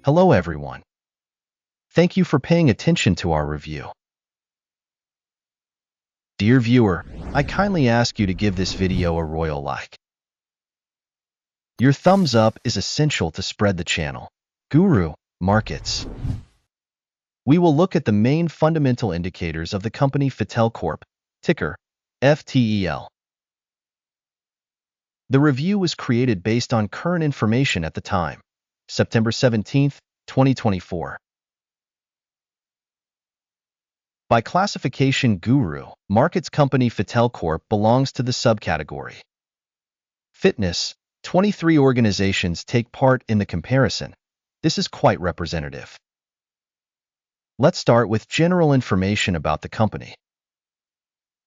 Hello everyone. Thank you for paying attention to our review. Dear viewer, I kindly ask you to give this video a royal like. Your thumbs up is essential to spread the channel. Guru.Markets. We will look at the main fundamental indicators of the company Fitell Corp, ticker FTEL. The review was created based on current information at the time, September 17, 2024. By classification, Guru.Markets company Fitell Corp belongs to the subcategory Fitness. 23 organizations take part in the comparison. This is quite representative. Let's start with general information about the company.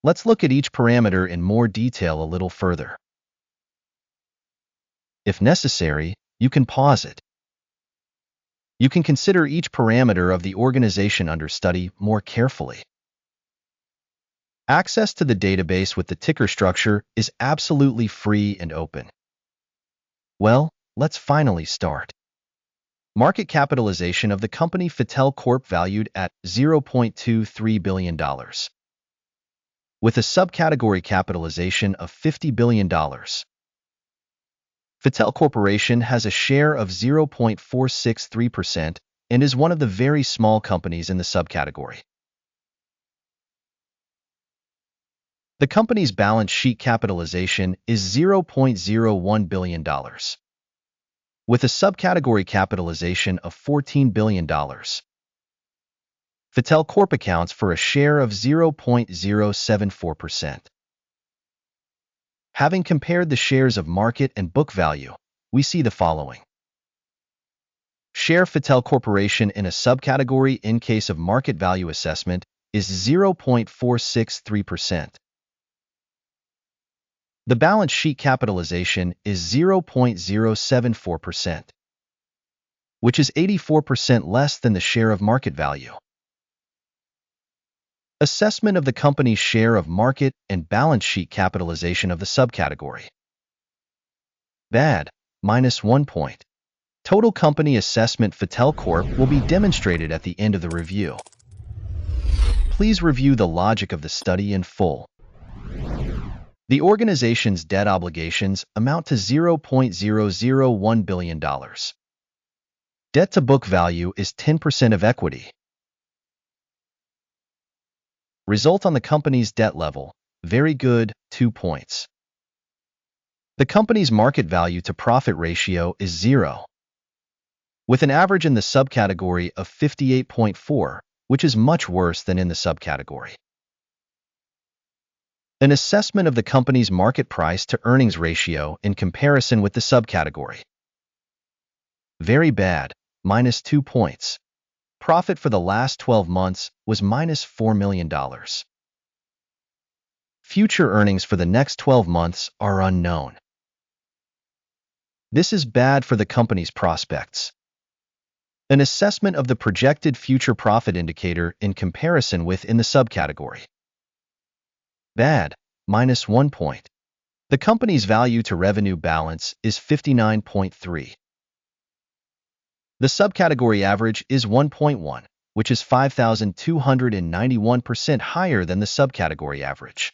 Let's look at each parameter in more detail a little further. If necessary, you can pause it. You can consider each parameter of the organization under study more carefully. Access to the database with the ticker structure is absolutely free and open. Well, let's finally start. Market capitalization of the company Fitell Corp valued at $0.23 billion, with a subcategory capitalization of $50 billion. Fitell Corporation has a share of 0.463% and is one of the very small companies in the subcategory. The company's balance sheet capitalization is $0.01 billion, with a subcategory capitalization of $14 billion. Fitell Corp accounts for a share of 0.074%. Having compared the shares of market and book value, we see the following. Share Fitell Corporation in a subcategory in case of market value assessment is 0.463%. The balance sheet capitalization is 0.074%, which is 84% less than the share of market value. Assessment of the company's share of market and balance sheet capitalization of the subcategory. Bad, -1 point. Total company assessment Fitell Corp will be demonstrated at the end of the review. Please review the logic of the study in full. The organization's debt obligations amount to $0.001 billion. Debt to book value is 10% of equity. Result on the company's debt level, very good, 2 points. The company's market value to profit ratio is 0, with an average in the subcategory of 58.4, which is much worse than in the subcategory. An assessment of the company's market price to earnings ratio in comparison with the subcategory. Very bad, -2 points. Profit for the last 12 months was -$4 million. Future earnings for the next 12 months are unknown. This is bad for the company's prospects. An assessment of the projected future profit indicator in comparison with in the subcategory. Bad, -1 point. The company's value to revenue balance is 59.3. The subcategory average is 1.1, which is 5,291% higher than the subcategory average.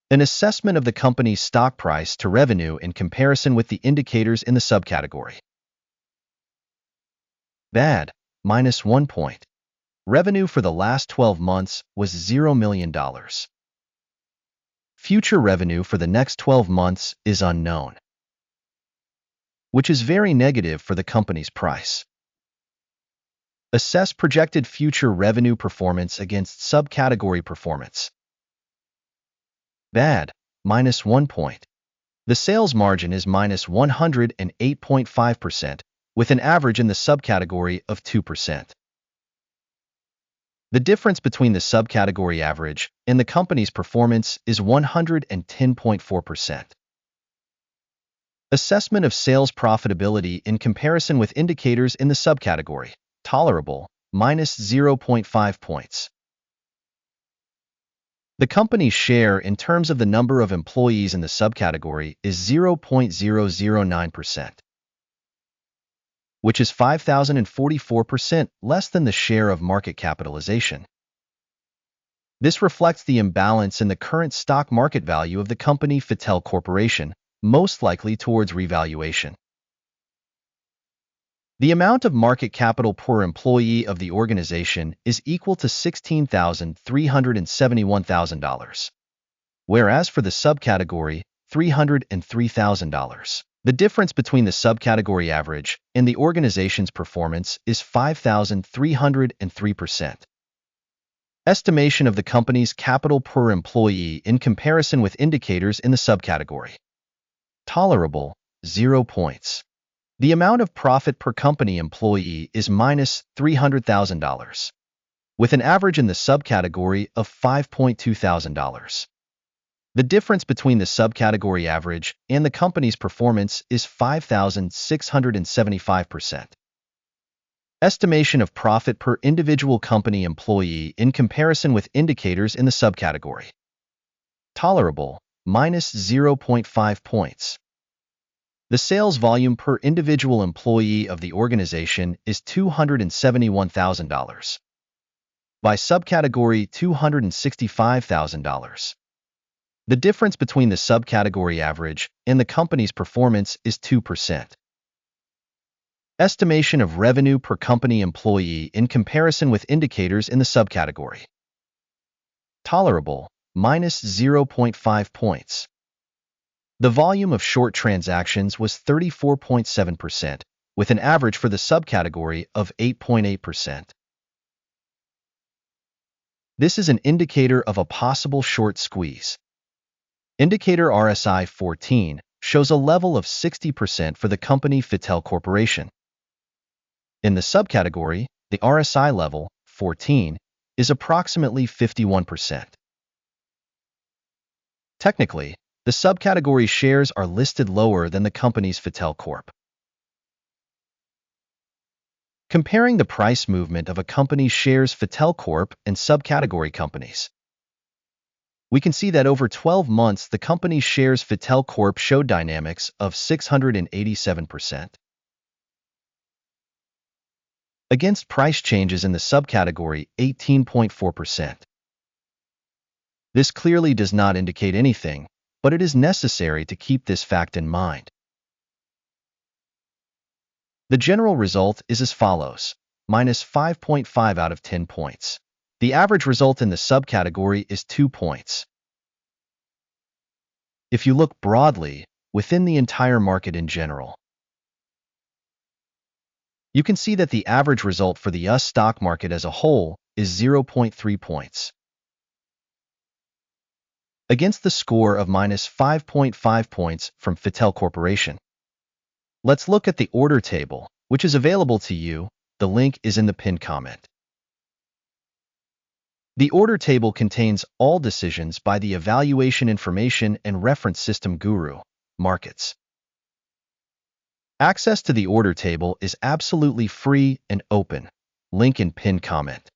An assessment of the company's stock price to revenue in comparison with the indicators in the subcategory. Bad, -1 point. Revenue for the last 12 months was $0 million. Future revenue for the next 12 months is unknown, which is very negative for the company's price. Assess projected future revenue performance against subcategory performance. Bad, -1 point. The sales margin is -108.5%, with an average in the subcategory of 2%. The difference between the subcategory average and the company's performance is 110.4%. Assessment of sales profitability in comparison with indicators in the subcategory. Tolerable, -0.5 points. The company's share in terms of the number of employees in the subcategory is 0.009%. which is 5,044% less than the share of market capitalization. This reflects the imbalance in the current stock market value of the company Fitell Corporation, most likely towards revaluation. The amount of market capital per employee of the organization is equal to $16,371,000, whereas for the subcategory, $303,000. The difference between the subcategory average and the organization's performance is 5,303%. Estimation of the company's capital per employee in comparison with indicators in the subcategory. Tolerable, 0 points. The amount of profit per company employee is minus $300,000, with an average in the subcategory of $5,200. The difference between the subcategory average and the company's performance is 5,675%. Estimation of profit per individual company employee in comparison with indicators in the subcategory. Tolerable, minus 0.5 points. The sales volume per individual employee of the organization is $271,000. By subcategory, $265,000. The difference between the subcategory average and the company's performance is 2%. Estimation of revenue per company employee in comparison with indicators in the subcategory. Tolerable, minus 0.5 points. The volume of short transactions was 34.7%, with an average for the subcategory of 8.8%. This is an indicator of a possible short squeeze. Indicator RSI 14 shows a level of 60% for the company Fitell Corporation. In the subcategory, the RSI level, 14, is approximately 51%. Technically, the subcategory shares are listed lower than the company's Fitell Corp. Comparing the price movement of a company's shares Fitell Corp and subcategory companies. We can see that over 12 months, the company's shares Fitell Corp showed dynamics of 687%. Against price changes in the subcategory, 18.4%. This clearly does not indicate anything, but it is necessary to keep this fact in mind. The general result is as follows, minus 5.5 out of 10 points. The average result in the subcategory is 2 points. If you look broadly, within the entire market in general, you can see that the average result for the US stock market as a whole is 0.3 points. Against the score of minus 5.5 points from Fitell Corporation. Let's look at the order table, which is available to you. The link is in the pinned comment. The order table contains all decisions by the evaluation information and reference System.GURU.Markets. Access to the order table is absolutely free and open. Link in pinned comment.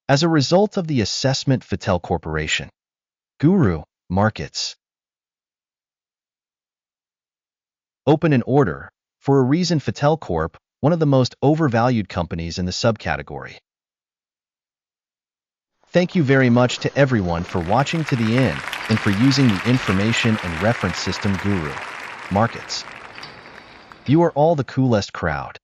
As a result of the assessment, Fitell Corporation, Guru.Markets, open an order. For a reason, Fitell Corp, one of the most overvalued companies in the subcategory. Thank you very much to everyone for watching to the end and for using the information and reference System.GURU.Markets. You are all the coolest crowd.